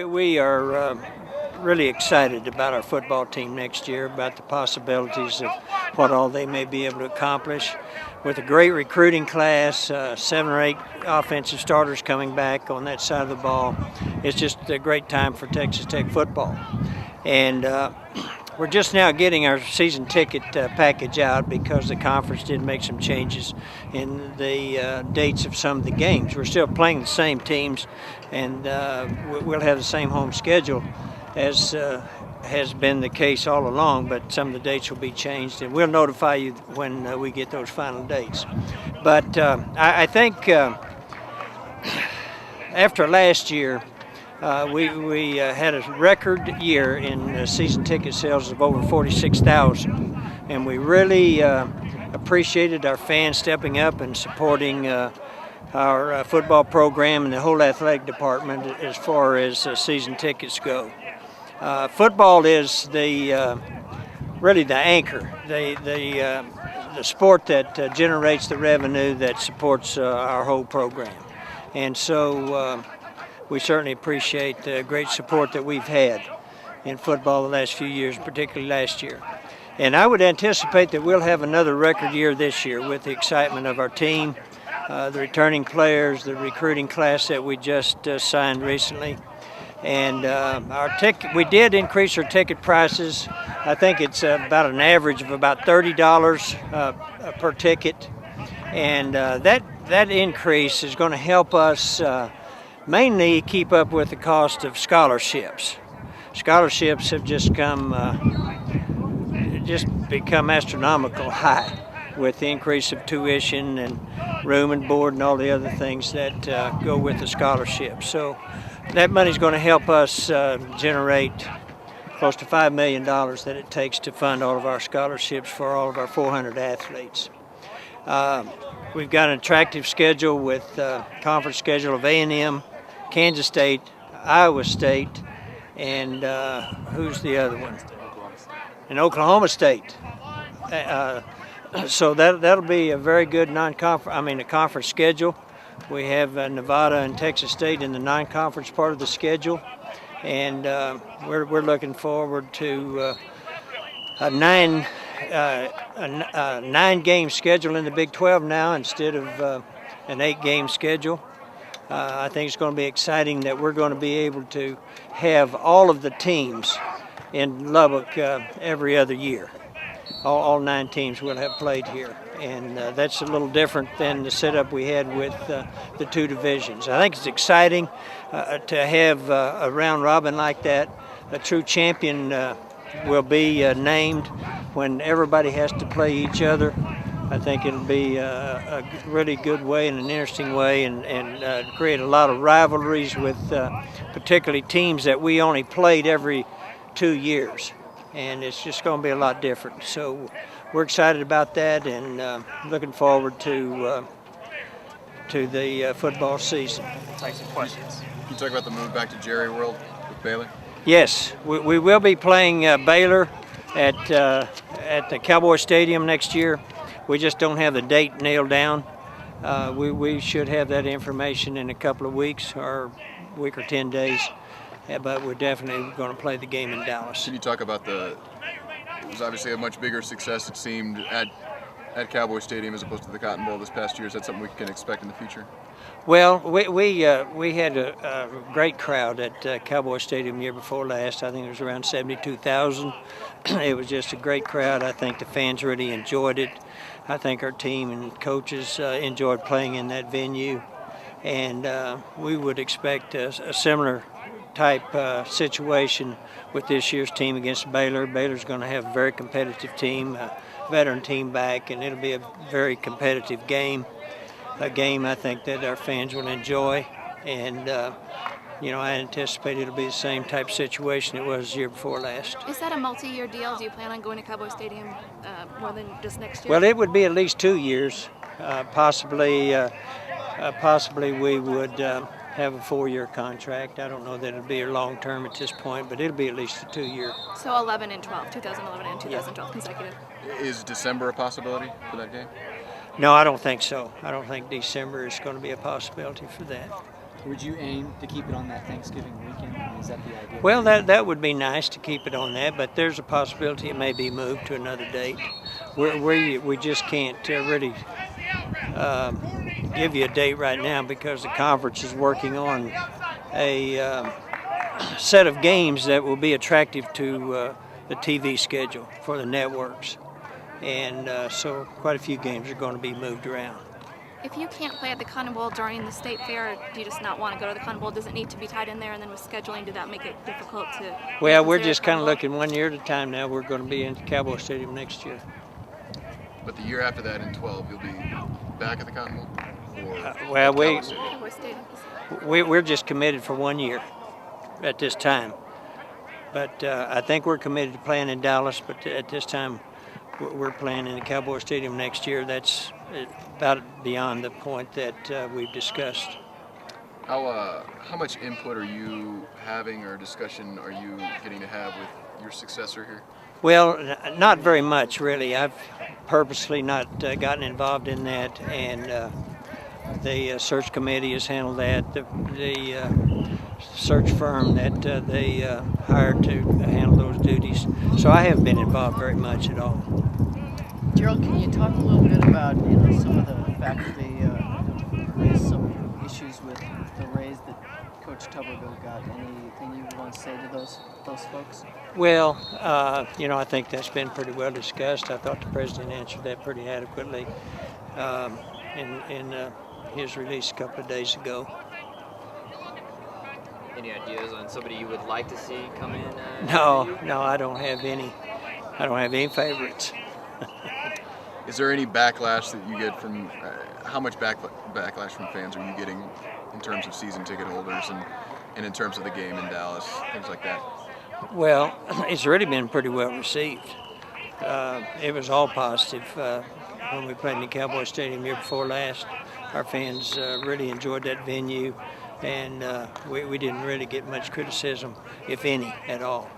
We are really excited about our football team next year, about the possibilities of what all they may be able to accomplish. With a great recruiting class, 7 or 8 offensive starters coming back on that side of the ball, it's just a great time for Texas Tech football. And we're just now getting our season ticket package out because the conference did make some changes in the dates of some of the games. We're still playing the same teams, and we'll have the same home schedule as has been the case all along, but some of the dates will be changed, and we'll notify you when we get those final dates. But I think after last year, we had a record year in season ticket sales of over 46,000, and we really appreciated our fans stepping up and supporting our football program and the whole athletic department as far as season tickets go. Football is really the anchor, the sport that generates the revenue that supports our whole program, and so we certainly appreciate the great support that we've had in football the last few years, particularly last year. And I would anticipate that we'll have another record year this year with the excitement of our team, the returning players, the recruiting class that we just signed recently. And we did increase our ticket prices. I think it's about an average of about $30 per ticket. And that increase is going to help us mainly keep up with the cost of scholarships. Scholarships have just become astronomical high with the increase of tuition and room and board and all the other things that go with the scholarship. So that money is going to help us generate close to $5 million that it takes to fund all of our scholarships for all of our 400 athletes. We've got an attractive schedule with conference schedule of A&M, Kansas State, Iowa State, and who's the other one? And Oklahoma State. So that'll be a very good a conference schedule. We have Nevada and Texas State in the non-conference part of the schedule, and we're looking forward to a nine-game schedule in the Big 12 now instead of an 8-game schedule. I think it's going to be exciting that we're going to be able to have all of the teams in Lubbock every other year. All 9 teams will have played here, and that's a little different than the setup we had with the 2 divisions. I think it's exciting to have a round robin like that. A true champion will be named when everybody has to play each other. I think it'll be a really good way and an interesting way, and create a lot of rivalries with particularly teams that we only played every 2 years. And it's just going to be a lot different. So we're excited about that, and looking forward to the football season. Take some questions. Can you talk about the move back to Jerry World with Baylor? Yes, we will be playing Baylor at the Cowboys Stadium next year. We just don't have the date nailed down. We should have that information in a couple of weeks, or a week or 10 days. But we're definitely going to play the game in Dallas. Can you talk about it was obviously a much bigger success, it seemed, at Cowboys Stadium as opposed to the Cotton Bowl this past year. Is that something we can expect in the future? Well, we had a great crowd at Cowboys Stadium year before last. I think it was around 72,000. It was just a great crowd. I think the fans really enjoyed it. I think our team and coaches enjoyed playing in that venue. And we would expect a similar type situation with this year's team against Baylor. Baylor's going to have a very competitive team, a veteran team back, and it'll be a very competitive game. A game I think that our fans will enjoy, and I anticipate it'll be the same type situation it was the year before last. Is that a multi-year deal? Do you plan on going to Cowboys Stadium more than just next year? Well, it would be at least 2 years. Possibly we would have a 4-year contract. I don't know that it'll be long term at this point, but it'll be at least a 2-year. So 11 and 12, 2011 and 2012 consecutive. Is December a possibility for that game? No, I don't think so. I don't think December is going to be a possibility for that. Would you aim to keep it on that Thanksgiving weekend? Is that the idea? Well, that would be nice to keep it on that, but there's a possibility it may be moved to another date. We just can't really give you a date right now because the conference is working on a set of games that will be attractive to the TV schedule for the networks. And so quite a few games are going to be moved around. If you can't play at the Cotton Bowl during the state fair, do you just not want to go to the Cotton Bowl? Does it need to be tied in there? And then with scheduling, did that make it difficult to? Well, we're just kind of looking 1 year at a time now. We're going to be in Cowboys Stadium next year. But the year after that, in 12, you'll be back at the Cotton Bowl? Or Well, Cowboys Stadium. we're just committed for 1 year at this time. But I think we're committed to playing in Dallas, but at this time we're playing in the Cowboys Stadium next year. That's about beyond the point that we've discussed. How much input are you having or discussion are you getting to have with your successor here? Well, not very much, really. I've purposely not gotten involved in that, and the search committee has handled that. The search firm that they hired to handle those duties. So I haven't been involved very much at all. Gerald, can you talk a little bit about some of the fact that they raised some issues with the raise that Coach Tuberville got? Anything you want to say to those folks? Well, I think that's been pretty well discussed. I thought the president answered that pretty adequately in his release a couple of days ago. Any ideas on somebody you would like to see come in? No, I don't have any. I don't have any favorites. Is there any backlash that you get from, how much backlash from fans are you getting in terms of season ticket holders and in terms of the game in Dallas, things like that? Well, it's already been pretty well received. It was all positive when we played in the Cowboys Stadium year before last. Our fans really enjoyed that venue, and we didn't really get much criticism, if any, at all.